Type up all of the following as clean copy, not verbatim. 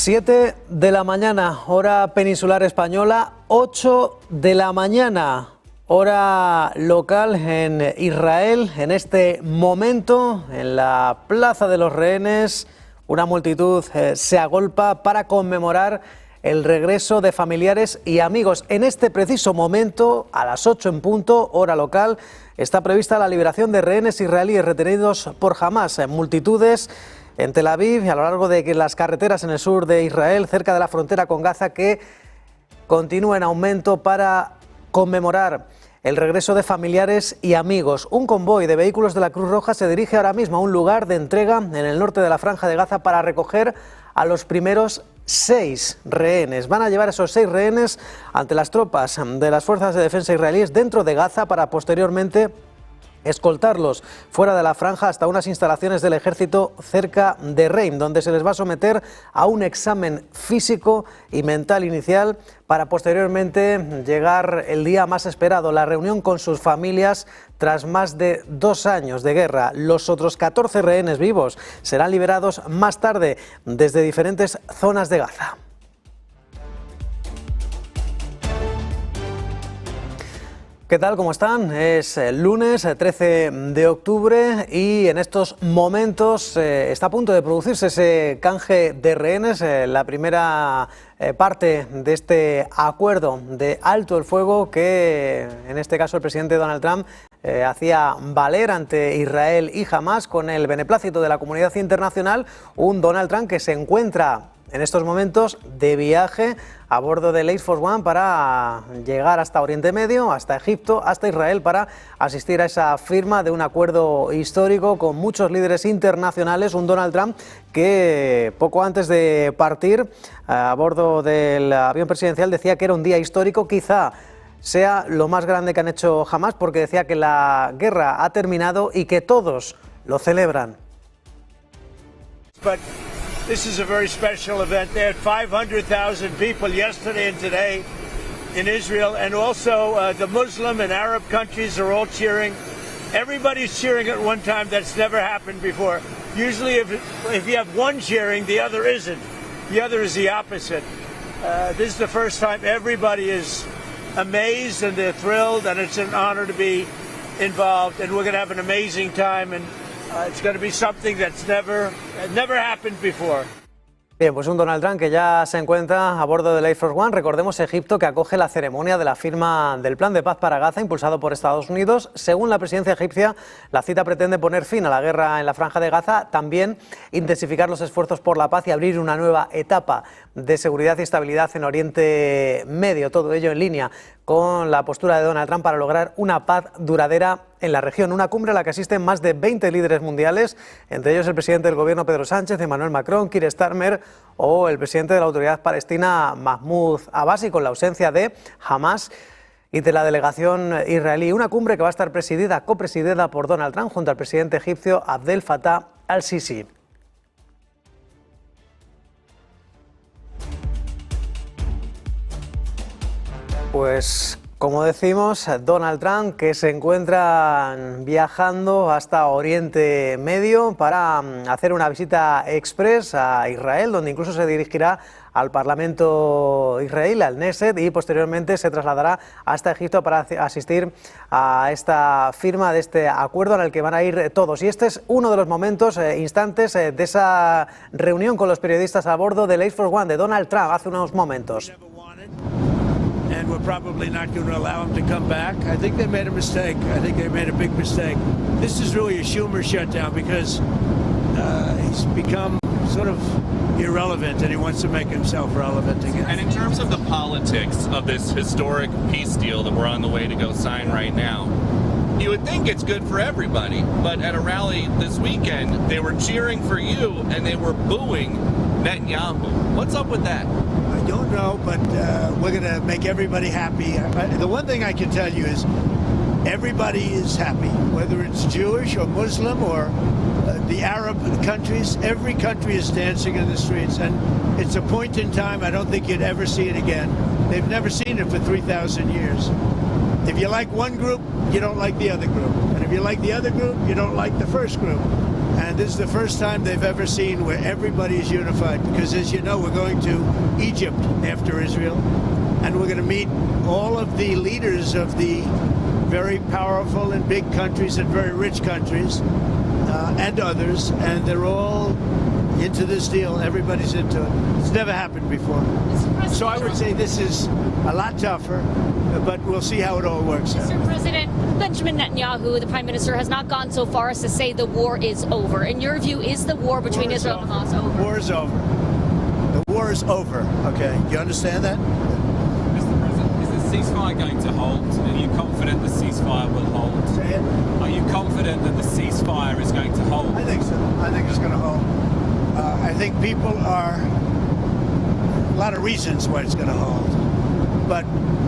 7 de la mañana, hora peninsular española, 8 de la mañana, hora local en Israel. En este momento, en la Plaza de los Rehenes, una multitud se agolpa para conmemorar el regreso de familiares y amigos. En este preciso momento, a las 8 en punto, hora local, está prevista la liberación de rehenes israelíes retenidos por Hamás. Multitudes en Tel Aviv y a lo largo de las carreteras en el sur de Israel, cerca de la frontera con Gaza, que continúa en aumento para conmemorar el regreso de familiares y amigos. Un convoy de vehículos de la Cruz Roja se dirige ahora mismo a un lugar de entrega en el norte de la Franja de Gaza para recoger a los primeros 6 rehenes. Van a llevar esos 6 rehenes ante las tropas de las fuerzas de defensa israelíes dentro de Gaza para posteriormente escoltarlos fuera de la franja hasta unas instalaciones del ejército cerca de Rehenes, donde se les va a someter a un examen físico y mental inicial para posteriormente llegar el día más esperado, la reunión con sus familias tras más de 2 años de guerra. Los otros 14 rehenes vivos serán liberados más tarde desde diferentes zonas de Gaza. ¿Qué tal? ¿Cómo están? Es el lunes 13 de octubre y en estos momentos está a punto de producirse ese canje de rehenes, la primera parte de este acuerdo de alto el fuego que en este caso el presidente Donald Trump hacía valer ante Israel y Hamás con el beneplácito de la comunidad internacional. Un Donald Trump que se encuentra en estos momentos de viaje a bordo del Air Force One para llegar hasta Oriente Medio, hasta Egipto, hasta Israel, para asistir a esa firma de un acuerdo histórico con muchos líderes internacionales. Un Donald Trump que poco antes de partir a bordo del avión presidencial decía que era un día histórico, quizá sea lo más grande que han hecho jamás, porque decía que la guerra ha terminado y que todos lo celebran. This is a very special event. They had 500,000 people yesterday and today in Israel, and also the Muslim and Arab countries are all cheering. Everybody's cheering at one time. That's never happened before. Usually if you have one cheering, the other isn't. The other is the opposite. This is the first time everybody is amazed and they're thrilled, and it's an honor to be involved, and we're going to have an amazing time, and it's going to be something that's never happened before. Bien, pues un Donald Trump que ya se encuentra a bordo del Air Force One. Recordemos Egipto, que acoge la ceremonia de la firma del plan de paz para Gaza impulsado por Estados Unidos. Según la presidencia egipcia, la cita pretende poner fin a la guerra en la Franja de Gaza, también intensificar los esfuerzos por la paz y abrir una nueva etapa de seguridad y estabilidad en Oriente Medio. Todo ello en línea con la postura de Donald Trump para lograr una paz duradera en la región. Una cumbre a la que asisten más de 20 líderes mundiales, entre ellos el presidente del gobierno Pedro Sánchez, Emmanuel Macron, Keir Starmer o el presidente de la autoridad palestina Mahmoud Abbas, y con la ausencia de Hamás y de la delegación israelí. Una cumbre que va a estar copresidida por Donald Trump junto al presidente egipcio Abdel Fattah al-Sisi. Pues como decimos, Donald Trump que se encuentra viajando hasta Oriente Medio para hacer una visita express a Israel, donde incluso se dirigirá al Parlamento israelí, al Knesset, y posteriormente se trasladará hasta Egipto para asistir a esta firma de este acuerdo en el que van a ir todos. Y este es uno de los momentos, instantes de esa reunión con los periodistas a bordo del Air Force One de Donald Trump hace unos momentos. And we're probably not going to allow him to come back. I think they made a mistake. I think they made a big mistake. This is really a Schumer shutdown because he's become sort of irrelevant and he wants to make himself relevant again. And in terms of the politics of this historic peace deal that we're on the way to go sign right now, you would think it's good for everybody, but at a rally this weekend, they were cheering for you and they were booing Netanyahu. What's up with that? I don't know, but we're going to make everybody happy. The one thing I can tell you is everybody is happy, whether it's Jewish or Muslim or the Arab countries. Every country is dancing in the streets, and it's a point in time I don't think you'd ever see it again. They've never seen it for 3,000 years. If you like one group, you don't like the other group. And if you like the other group, you don't like the first group. And this is the first time they've ever seen where everybody is unified, because as you know, we're going to Egypt after Israel, and we're going to meet all of the leaders of the very powerful and big countries and very rich countries and others, and they're all into this deal. Everybody's into it. It's never happened before. So I would say this is a lot tougher, but we'll see how it all works out. Mr. President, Benjamín Netanyahu, the Prime Minister, has not gone so far as to say the war is over. In your view, is the war between Israel and Hamas over? The war is over. The war is over, okay? You understand that? Mr. President, is the ceasefire going to hold? Are you confident the ceasefire will hold? Say it. Are you confident that the ceasefire is going to hold? I think so. I think it's going to hold. I think people are, a lot of reasons why it's going to hold, but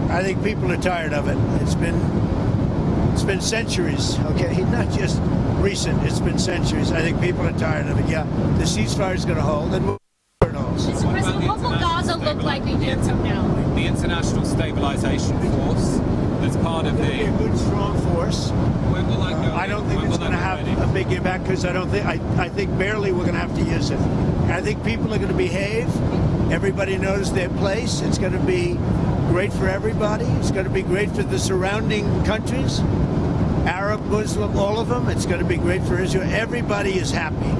I think people are tired of it. It's been centuries, okay? Not just recent, it's been centuries. I think people are tired of it. Yeah, the ceasefire is going to hold, and we'll Mr. President, what will Gaza look like a year from now? The international stabilization force that's part of a good, strong force. When will that go? I don't think it's going to have a big impact, because I think barely we're going to have to use it. I think people are going to behave. Everybody knows their place. It's going to be great for everybody. It's going to be great for the surrounding countries, Arab, Muslim, all of them. It's going to be great for Israel. Everybody is happy.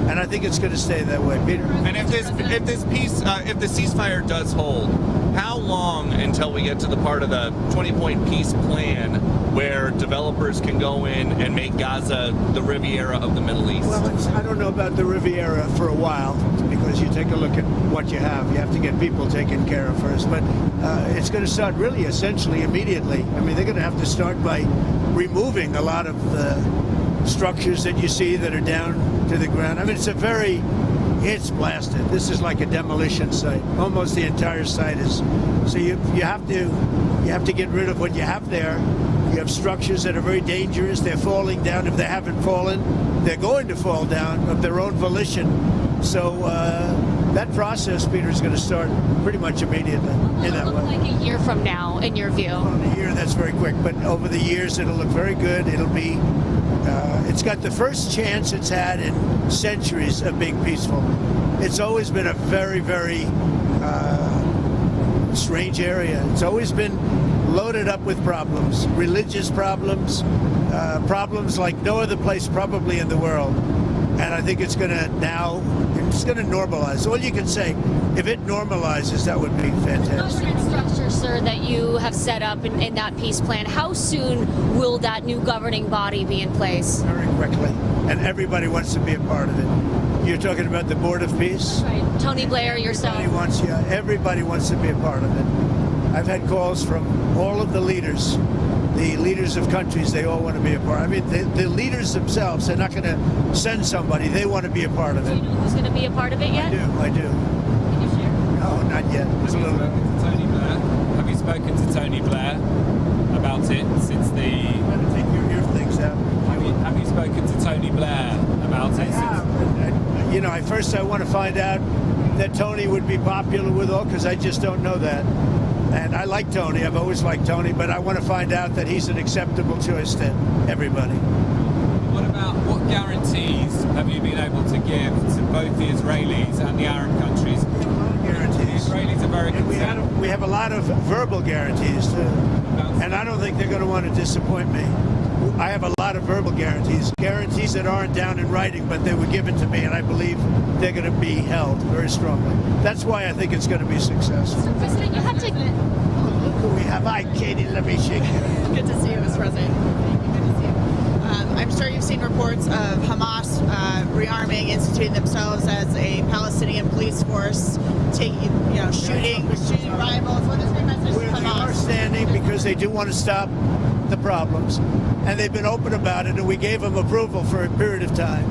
And I think it's going to stay that way, Peter. And if the ceasefire does hold, how long until we get to the part of the 20-point peace plan where developers can go in and make Gaza the Riviera of the Middle East? Well, I don't know about the Riviera for a while, because you take a look at what you have. You have to get people taken care of first. But it's going to start really essentially immediately. I mean, they're going to have to start by removing a lot of the structures that you see that are down to the ground. I mean, it's blasted. This is like a demolition site. Almost the entire site is. So you have to get rid of what you have there. You have structures that are very dangerous. They're falling down. If they haven't fallen, they're going to fall down of their own volition. So that process, Peter, is going to start pretty much immediately. Will it look like a year from now, in your view? Well, a year, that's very quick. But over the years, it'll look very good. It'll be. It's got the first chance it's had in centuries of being peaceful. It's always been a very, very strange area. It's always been loaded up with problems, religious problems, problems like no other place probably in the world. And I think it's going to normalize. All you can say, if it normalizes, that would be fantastic. Government structure, sir, that you have set up in that peace plan, how soon will that new governing body be in place? Very quickly. And everybody wants to be a part of it. You're talking about the Board of Peace? Right. Tony Blair, yourself. Everybody wants to be a part of it. I've had calls from all of the leaders of countries. They all want to be a part. I mean, the leaders themselves, they're not going to send somebody. They want to be a part of it. Do you know who's going to be a part of it yet? I do. Can you share? No, not yet. It's a little bit. Have you spoken to Tony Blair about it since the... I'm going to take your things out. Have you spoken to Tony Blair about it? I want to find out that Tony would be popular with all, because I just don't know that. And I like Tony. I've always liked Tony, but I want to find out that he's an acceptable choice to everybody. What guarantees have you been able to give to both the Israelis and the Arab countries? A lot of guarantees. The Israelis are very concerned. We have a lot of verbal guarantees, too. And I don't think they're going to want to disappoint me. I have a lot of verbal guarantees that aren't down in writing, but they were given to me, and I believe they're going to be held very strongly. That's why I think it's going to be successful. Mr. President, you have to... Look who we have. Hi, Katie. Let me shake you. Good to see you, Mr. President. Good to see you. I'm sure you've seen reports of Hamas rearming, instituting themselves as a Palestinian police force, shooting rivals. What is your message to Hamas? We are standing because they do want to stop the problems, and they've been open about it, and we gave them approval for a period of time.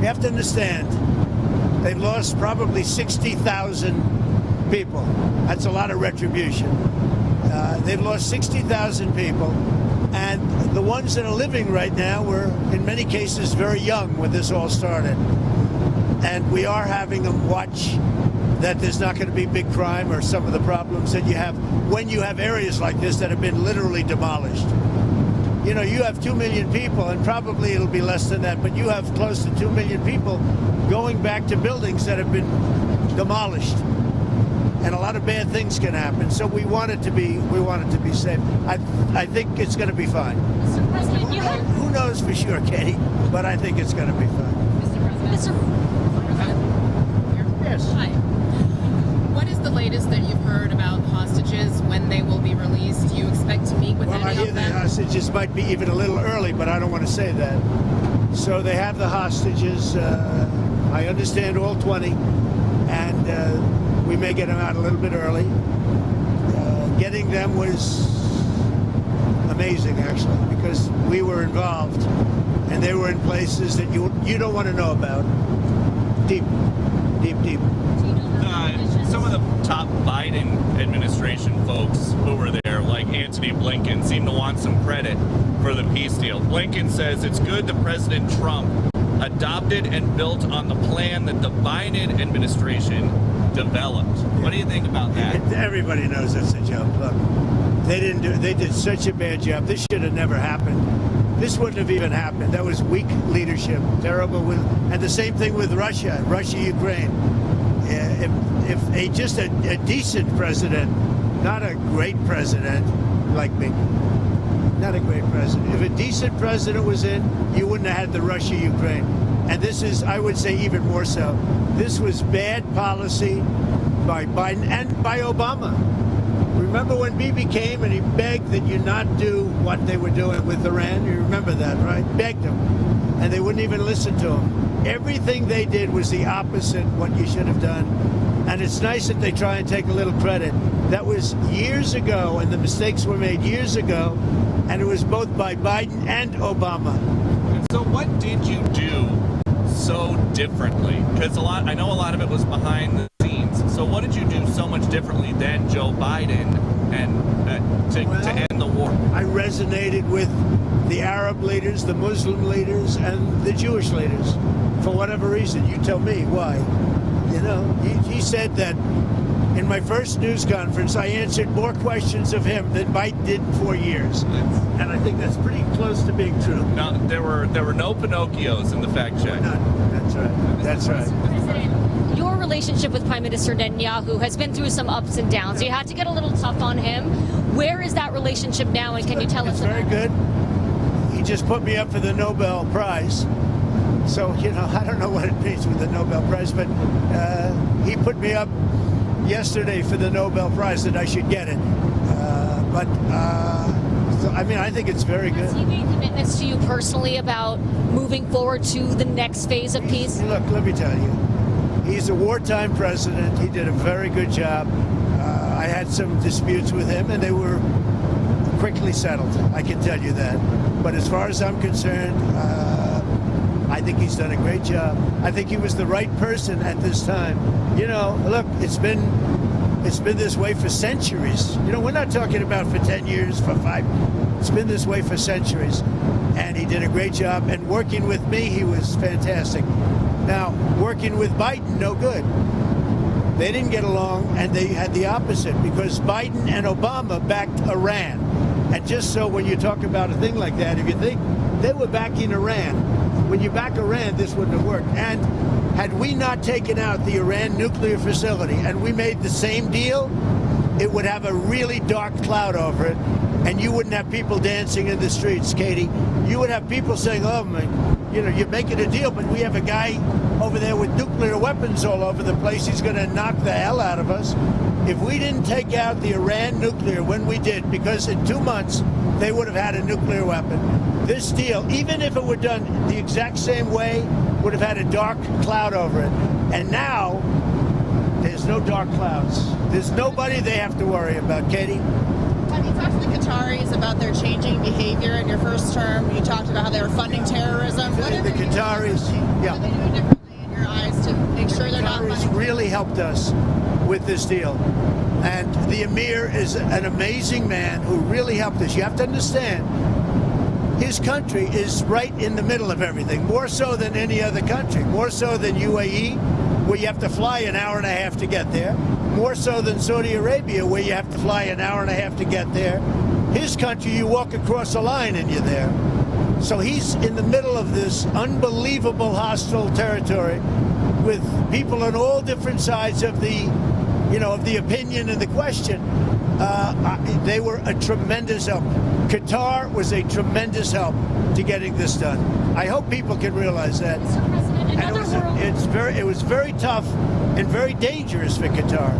You have to understand, they've lost probably 60,000 people. That's a lot of retribution. They've lost 60,000 people, and the ones that are living right now were, in many cases, very young when this all started. And we are having them watch that there's not going to be big crime or some of the problems that you have when you have areas like this that have been literally demolished. you know, you have 2 million people, and probably it'll be less than that, but you have close to 2 million people going back to buildings that have been demolished. And a lot of bad things can happen. So we want it to be safe. I think it's going to be fine. Mr. President, Who knows for sure, Katie? But I think it's going to be fine. Mr. Yes. Hi. What is the latest that you've heard about hostages, when they will be released? Do you expect to meet with Well, I any hear of the them? hostages might be even a little early, but I don't want to say that. So they have the hostages. I understand all 20, and we may get them out a little bit early. Getting them was amazing, actually, because we were involved, and they were in places that you don't want to know about. Deep. Some of the top Biden administration folks who were there, like Antony Blinken, seem to want some credit for the peace deal. Blinken says it's good that President Trump adopted and built on the plan that the Biden administration developed. What do you think about that? Everybody knows that's a joke. Look, they did such a bad job. This should have never happened. This wouldn't have even happened. That was weak leadership, terrible. And the same thing with Russia, Ukraine. If just a decent president, not a great president like me, not a great president. If a decent president was in, you wouldn't have had the Russia-Ukraine. And this is, I would say, even more so. This was bad policy by Biden and by Obama. Remember when Bibi came and he begged that you not do what they were doing with Iran? You remember that, right? Begged them. And they wouldn't even listen to him. Everything they did was the opposite of what you should have done. And it's nice that they try and take a little credit. That was years ago, and the mistakes were made years ago, and it was both by Biden and Obama. So what did you do so differently? Because I know a lot of it was behind the scenes. So what did you do so much differently than Joe Biden and to end the war? I resonated with the Arab leaders, the Muslim leaders, and the Jewish leaders. For whatever reason, you tell me why. You know, he said that in my first news conference, I answered more questions of him than Biden did in 4 years. And I think that's pretty close to being true. No, there were no Pinocchios in the fact check. That's right. That's right. President, your relationship with Prime Minister Netanyahu has been through some ups and downs. You had to get a little tough on him. Where is that relationship now, and can you tell us about it? It's very good. He just put me up for the Nobel Prize. So, you know, I don't know what it means with the Nobel Prize, but he put me up yesterday for the Nobel Prize that I should get it. So, I mean, I think it's very good. Has he made commitments to you personally about moving forward to the next phase of peace? Look, let me tell you, he's a wartime president. He did a very good job. I had some disputes with him, and they were quickly settled. I can tell you that. But as far as I'm concerned, I think he's done a great job. I think he was the right person at this time. You know, look, it's been this way for centuries. You know, we're not talking about for 10 years, for 5. It's been this way for centuries. And he did a great job. And working with me, he was fantastic. Now, working with Biden, no good. They didn't get along, and they had the opposite, because Biden and Obama backed Iran. And just so when you talk about a thing like that, if you think they were backing Iran, when you back Iran, this wouldn't have worked. And had we not taken out the Iran nuclear facility and we made the same deal, it would have a really dark cloud over it, and you wouldn't have people dancing in the streets, Katie. You would have people saying, oh, my, you know, you're making a deal, but we have a guy over there with nuclear weapons all over the place. He's going to knock the hell out of us. If we didn't take out the Iran nuclear when we did, because in 2 months they would have had a nuclear weapon, this deal, even if it were done the exact same way, would have had a dark cloud over it. And now, there's no dark clouds. There's nobody they have to worry about, Katie. When you talked to the Qataris about their changing behavior in your first term, you talked about how they were funding terrorism. What are The Qataris, What are they doing differently in your eyes to make sure they're not Qataris funding? really helped us with this deal. And the Emir is an amazing man who really helped us. You have to understand, his country is right in the middle of everything, more so than any other country, more so than UAE, where you have to fly an hour and a half to get there, more so than Saudi Arabia, where you have to fly an hour and a half to get there, His country, you walk across a line and you're there. So he's in the middle of this unbelievable hostile territory with people on all different sides of the, of the opinion and the question. They were a tremendous help. Qatar was a tremendous help to getting this done. I hope people can realize that. And it was very tough and very dangerous for Qatar.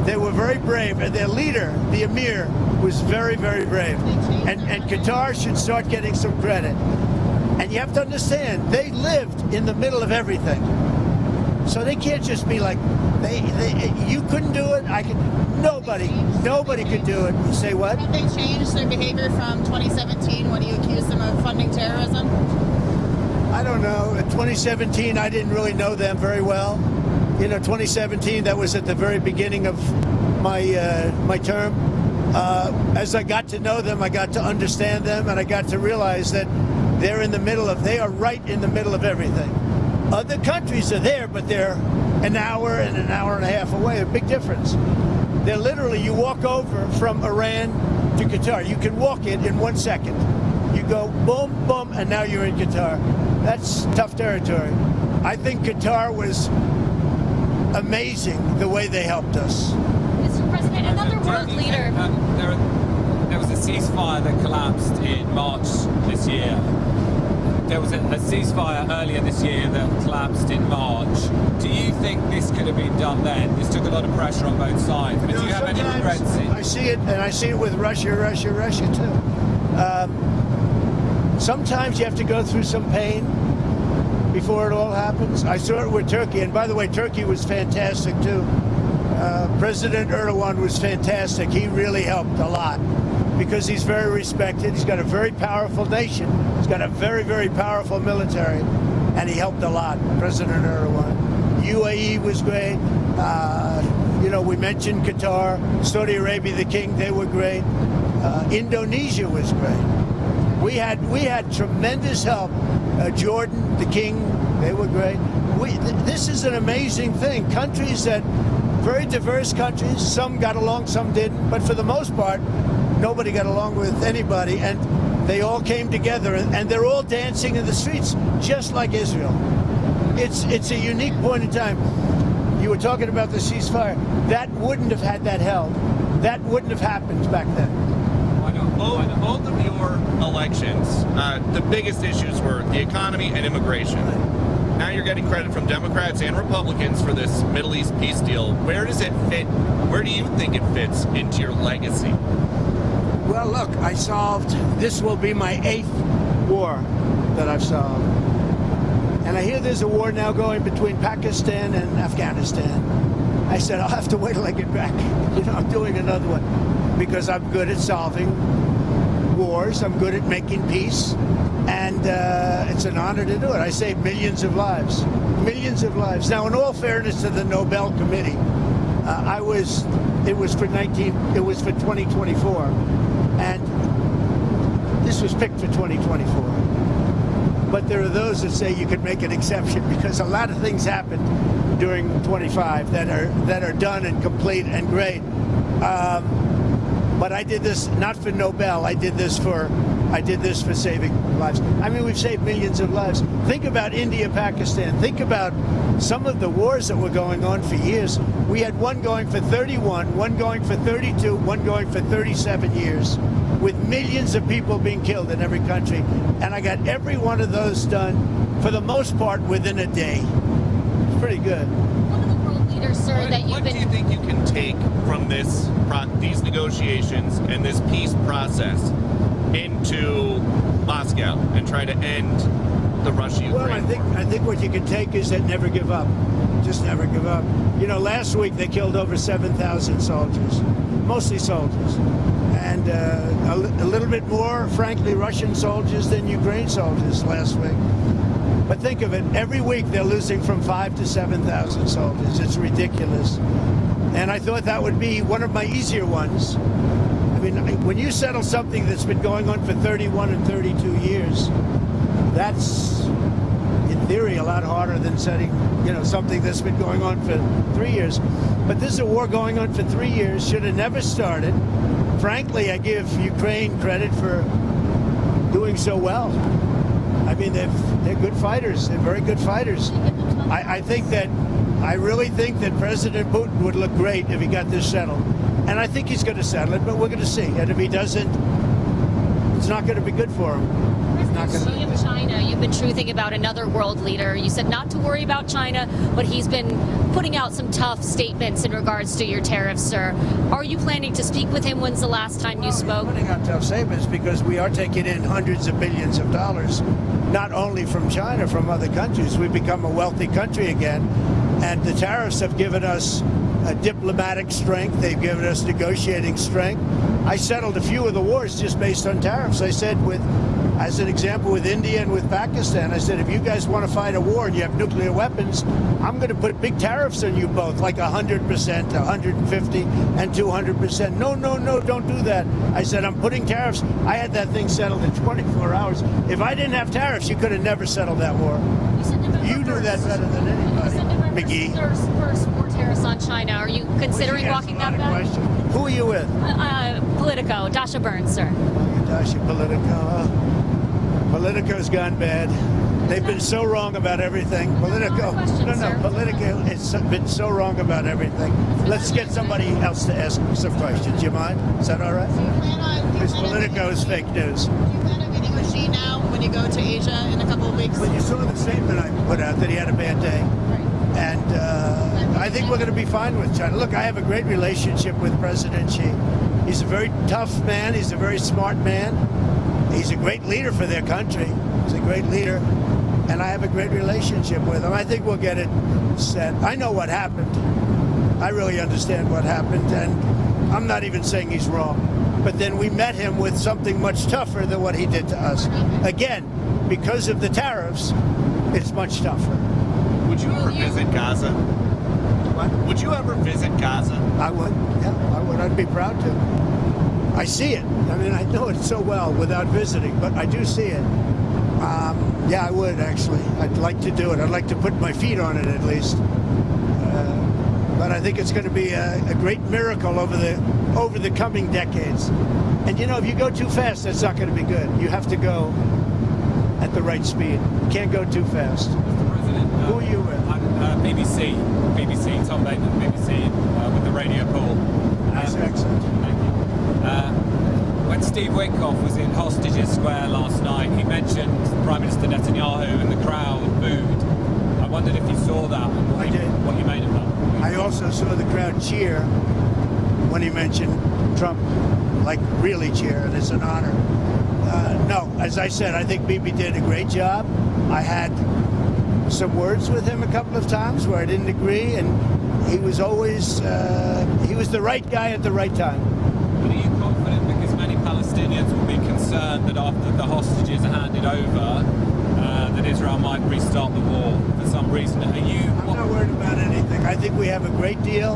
They were very brave, and their leader, the Emir, was very, very brave. And Qatar should start getting some credit. And you have to understand, they lived in the middle of everything. So they can't just be like, you couldn't do it, I could. Nobody could do it. You say what? Have they changed their behavior from 2017 when you accused them of funding terrorism? I don't know. In 2017, I didn't really know them very well. 2017, that was at the very beginning of my term. As I got to know them, I got to understand them, and I got to realize that they are right in the middle of everything. Other countries are there, but they're an hour and a half away. A big difference. They're literally, you walk over from Iran to Qatar. You can walk it in 1 second. You go boom, boom, and now you're in Qatar. That's tough territory. I think Qatar was amazing the way they helped us. Mr. President, another world leader. There was a ceasefire that collapsed in March this year. There was a ceasefire earlier this year that collapsed in March. Do you think this could have been done then? This took a lot of pressure on both sides. But do you have any regrets? I see it, and I see it with Russia too. Sometimes you have to go through some pain before it all happens. I saw it with Turkey, and by the way, Turkey was fantastic too. President Erdogan was fantastic. He really helped a lot because he's very respected. He's got a very powerful nation. He's got a very, very powerful military, and he helped a lot, President Erdogan. UAE was great. We mentioned Qatar, Saudi Arabia, the king, they were great. Indonesia was great. We had tremendous help. Jordan, the king, they were great. This is an amazing thing. Countries that, very diverse countries, some got along, some didn't, but for the most part, nobody got along with anybody, and they all came together, and they're all dancing in the streets, just like Israel. It's a unique point in time. You were talking about the ceasefire. That wouldn't have had that held. That wouldn't have happened back then. Both of your elections, the biggest issues were the economy and immigration. Now you're getting credit from Democrats and Republicans for this Middle East peace deal. Where does it fit? Where do you think it fits into your legacy? Well, look, this will be my 8th war that I've solved. And I hear there's a war now going between Pakistan and Afghanistan. I said, I'll have to wait till I get back. I'm doing another one because I'm good at solving wars. I'm good at making peace. And it's an honor to do it. I saved millions of lives. Millions of lives. Now, in all fairness to the Nobel Committee, it was for 2024. And this was picked for 2024. But there are those that say you could make an exception because a lot of things happened during 25 that are done and complete and great. But I did this not for Nobel. I did this for saving lives. I mean, we've saved millions of lives. Think about India, Pakistan. Think about some of the wars that were going on for years. We had one going for 31, one going for 32, one going for 37 years, with millions of people being killed in every country. And I got every one of those done, for the most part, within a day. It's pretty good. One of the world leaders, sir, What do you think you can take from these negotiations and this peace process into Moscow and try to end the Russia-Ukraine war? I think what you can take is that never give up. Just never give up. Last week they killed over 7,000 soldiers, mostly soldiers. And a little bit more, frankly, Russian soldiers than Ukraine soldiers last week. But think of it, every week they're losing from 5,000 to 7,000 soldiers. It's ridiculous. And I thought that would be one of my easier ones. I mean, when you settle something that's been going on for 31 and 32 years, that's, in theory, a lot harder than setting, something that's been going on for 3 years. But this is a war going on for 3 years, should have never started. frankly, I give Ukraine credit for doing so well. I mean, they're good fighters. They're very good fighters. I really think that President Putin would look great if he got this settled. And I think he's going to settle it, but we're going to see. And if he doesn't, it's not going to be good for him. Xi of China, you've been truthing about another world leader. You said not to worry about China, but he's been putting out some tough statements in regards to your tariffs, sir. Are you planning to speak with him? When's the last time you spoke? We're putting out tough statements because we are taking in hundreds of billions of dollars, not only from China, from other countries. We've become a wealthy country again, and the tariffs have given us diplomatic strength. They've given us negotiating strength. I settled a few of the wars just based on tariffs. I said, as an example, with India and with Pakistan, I said, if you guys want to fight a war and you have nuclear weapons, I'm going to put big tariffs on you both, like 100%, 150, and 200%. No, don't do that. I said, I'm putting tariffs. I had that thing settled in 24 hours. If I didn't have tariffs, you could have never settled that war. You knew that better than anybody, McGee. First, more tariffs on China. Are you considering walking that back? Who are you with? Politico, Dasha Burns, sir. Dasha, Politico. Politico's gone bad. They've been so wrong about everything. Politico has been so wrong about everything. Let's get somebody else to ask some questions. You mind? Is that all right? Because Politico is fake news. Do you plan on meeting with Xi now when you go to Asia in a couple of weeks? Well, you saw the statement I put out that he had a bad day. And I think we're going to be fine with China. Look, I have a great relationship with President Xi. He's a very tough man. He's a very smart man. He's a great leader for their country. He's a great leader. And I have a great relationship with him. I think we'll get it set. I know what happened. I really understand what happened. And I'm not even saying he's wrong. But then we met him with something much tougher than what he did to us. Again, because of the tariffs, it's much tougher. Would you ever visit Gaza? What? Would you ever visit Gaza? I would. Yeah, I would. I'd be proud to. I see it. I mean, I know it so well without visiting, but I do see it. Yeah, I would actually. I'd like to do it. I'd like to put my feet on it at least. But I think it's going to be a great miracle over the coming decades. And you know, if you go too fast, that's not going to be good. You have to go at the right speed. You can't go too fast. Mr. President, who are you with? BBC, Tom Bateman, BBC, with the radio call. That's excellent. Thank you. When Steve Witkoff was in Hostages Square last night, he mentioned Prime Minister Netanyahu and the crowd booed. I wondered if you saw that and what you made of that. I also saw the crowd cheer when he mentioned Trump, like really cheer, and it's an honor. No, as I said, I think Bibi did a great job. I had some words with him a couple of times where I didn't agree, and he was always, he was the right guy at the right time. But are you confident, because many Palestinians will be concerned that after the hostages are handed over, that Israel might restart the war for some reason? I'm not worried about anything. I think we have a great deal,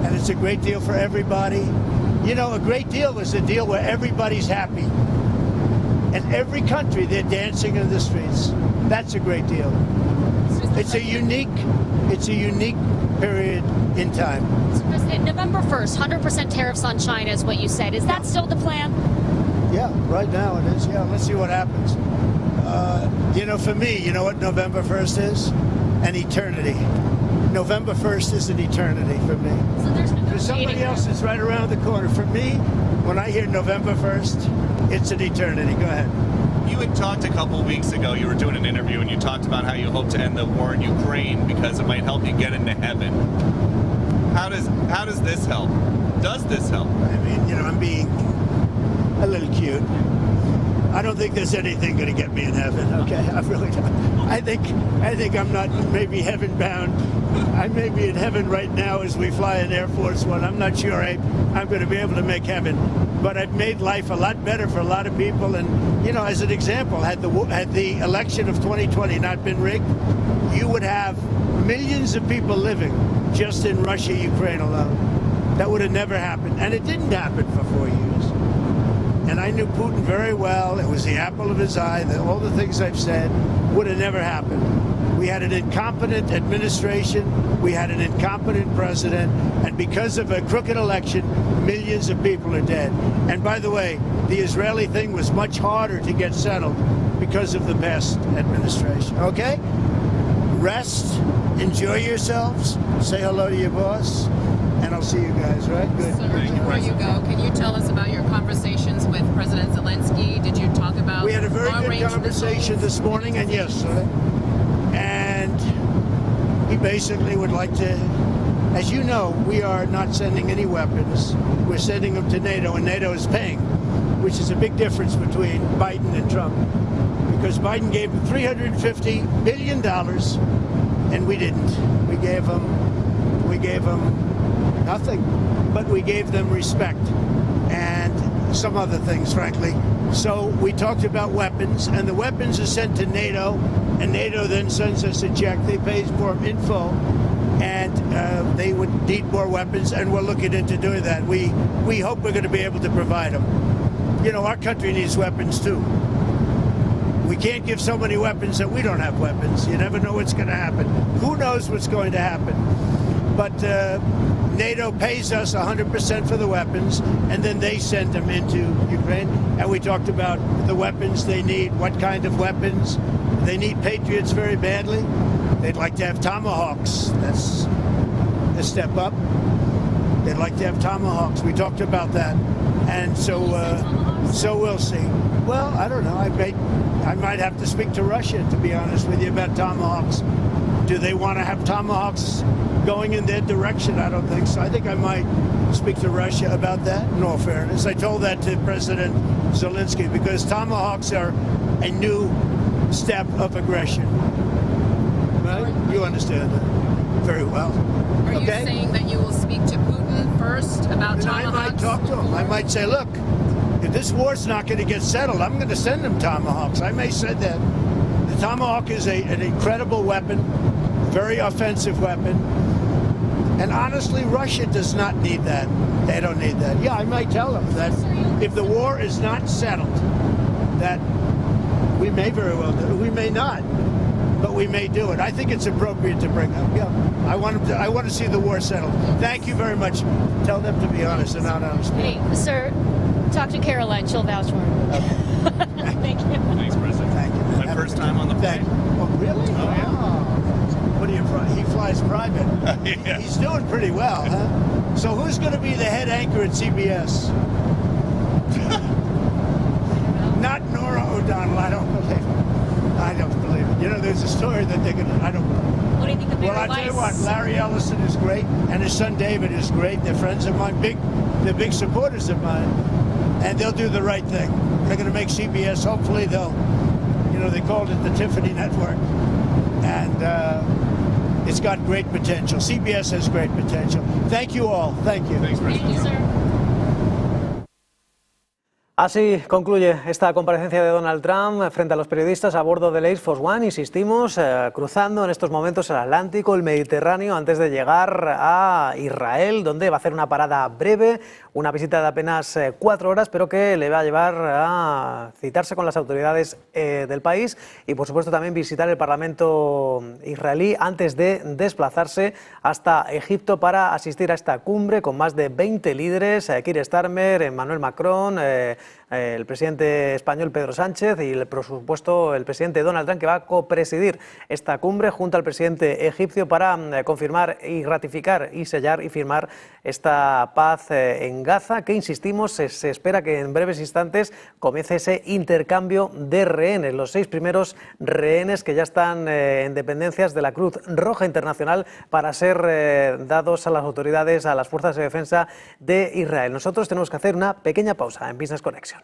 and it's a great deal for everybody. You know, a great deal is a deal where everybody's happy. And every country, they're dancing in the streets. That's a great deal. It's a unique period in time. So President, November 1st, 100% tariffs on China is what you said. Is that still the plan? Yeah, right now it is. Yeah, let's see what happens. You know, for me, you know what November 1st is? An eternity. November 1st is an eternity for me. So there's for somebody else, it's right around the corner. For me, when I hear November 1st, it's an eternity. Go ahead. You had talked a couple weeks ago, you were doing an interview, and you talked about how you hope to end the war in Ukraine because it might help you get into heaven. How does this help? Does this help? I mean, you know, I'm being a little cute. I don't think there's anything going to get me in heaven, okay? I really don't. I think I'm not maybe heaven bound. I may be in heaven right now as we fly in Air Force One. I'm not sure I'm going to be able to make heaven. But I've made life a lot better for a lot of people. And, you know, as an example, had the election of 2020 not been rigged, you would have millions of people living just in Russia, Ukraine alone. That would have never happened. And it didn't happen for 4 years. And I knew Putin very well. It was the apple of his eye. All the things I've said would have never happened. We had an incompetent administration, we had an incompetent president, and because of a crooked election, millions of people are dead. And by the way, the Israeli thing was much harder to get settled because of the past administration, okay? Rest, enjoy yourselves, say hello to your boss, and I'll see you guys, right? Good. So before you go, can you tell us about your conversations with President Zelensky? Did you talk about We had a very good conversation this morning and yesterday, and he basically would like to, as you know, we are not sending any weapons. We're sending them to NATO, and NATO is paying, which is a big difference between Biden and Trump, because Biden gave him $350 billion, and we didn't. We gave them nothing, but we gave them respect and some other things, frankly. So we talked about weapons, and the weapons are sent to NATO, and NATO then sends us a check. They pay for them in full, and they would need more weapons, and we're looking into doing that. We hope we're going to be able to provide them. You know, our country needs weapons too. We can't give so many weapons that we don't have weapons. You never know what's going to happen. Who knows what's going to happen? But NATO pays us 100% for the weapons, and then they send them into Ukraine. And we talked about the weapons they need, what kind of weapons. They need Patriots very badly. They'd like to have Tomahawks. That's a step up. They'd like to have Tomahawks. We talked about that. And so we'll see. Well, I don't know. I might have to speak to Russia, to be honest with you, about Tomahawks. Do they want to have Tomahawks going in their direction? I don't think so. I think I might speak to Russia about that, in all fairness. I told that to President Zelensky, because Tomahawks are a new step of aggression. Right? You understand that very well. Are you saying that you will speak to Putin first about Tomahawks? I might talk to him. I might say, look, if this war's not going to get settled, I'm going to send him Tomahawks. I may say that. The Tomahawk is an incredible weapon, very offensive weapon. And honestly, Russia does not need that. They don't need that. Yeah, I might tell them that if the war is not settled, that we may very well do it. We may not, but we may do it. I think it's appropriate to bring up. Yeah, I want to see the war settled. Thank you very much. Tell them to be honest and not honest. Hey, sir, talk to Caroline. She'll vouch for him. Okay. Thank you. Thanks, President. Thank you. My first time on the plane. Oh, really? Oh, yeah. What do you? He flies private. Yeah. He's doing pretty well, huh? So who's going to be the head anchor at CBS? Not Nora O'Donnell. I don't believe it. You know, there's a story that they're going to. I don't believe it. What do you think of Mayor Well, I tell you what, Larry Ellison is great, and his son David is great. They're friends of mine, they're big supporters of mine, and they'll do the right thing. They're going to make CBS. Hopefully, they called it the Tiffany Network, and it's got great potential. CBS has great potential. Thank you all. Thank you. Thanks, President. Thank you, sir. Así concluye esta comparecencia de Donald Trump frente a los periodistas a bordo del Air Force One. Insistimos, cruzando en estos momentos el Atlántico, el Mediterráneo, antes de llegar a Israel, donde va a hacer una parada breve, una visita de apenas 4 horas, pero que le va a llevar a citarse con las autoridades del país y, por supuesto, también visitar el Parlamento israelí antes de desplazarse hasta Egipto para asistir a esta cumbre con más de 20 líderes, Keir Starmer, Emmanuel Macron, el presidente español Pedro Sánchez y, por supuesto, el presidente Donald Trump, que va a copresidir esta cumbre junto al presidente egipcio para confirmar y ratificar y sellar y firmar esta paz en Gaza, que, insistimos, se espera que en breves instantes comience ese intercambio de rehenes, los 6 primeros rehenes que ya están en dependencias de la Cruz Roja Internacional para ser dados a las autoridades, a las fuerzas de defensa de Israel. Nosotros tenemos que hacer una pequeña pausa en Business Connection.